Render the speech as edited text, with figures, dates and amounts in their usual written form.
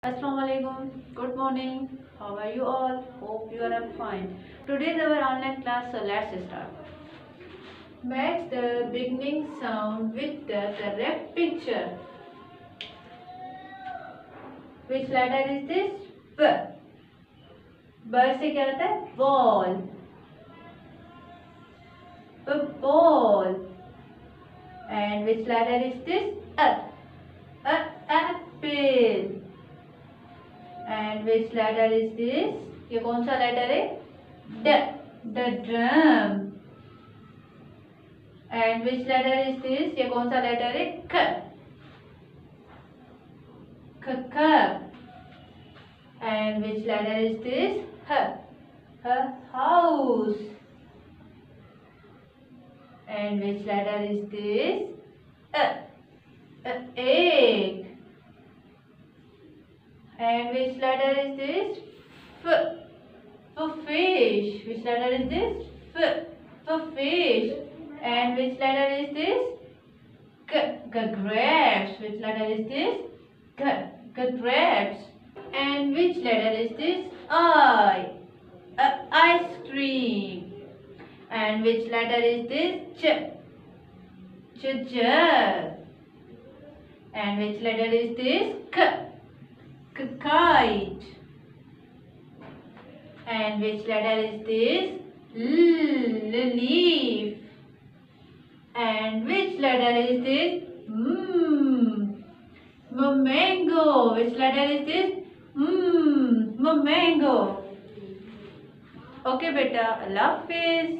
Assalamualaikum. Good morning. How are you all? Hope you are fine. Today is our online class, so let's start. Match the beginning sound with the correct picture. Which letter is this? B. B से क्या होता है? Ball. B ball. And which letter is this? A. Apple. And which letter is this? ये कौन सा letter है? D. The drum. And which letter is this? ये कौन सा letter है? K. Cup. And which letter is this? H. House. And which letter is this? Egg. And which letter is this? Fish. Which letter is this? Fish. And which letter is this? Grapes. Which letter is this? Grapes. And which letter is this? Ice cream. And which letter is this? Jug. And which letter is this? Kite. And which letter is this? Leaf. And which letter is this? Mango. Which letter is this? Mango. Okay, beta. Allah Hafiz.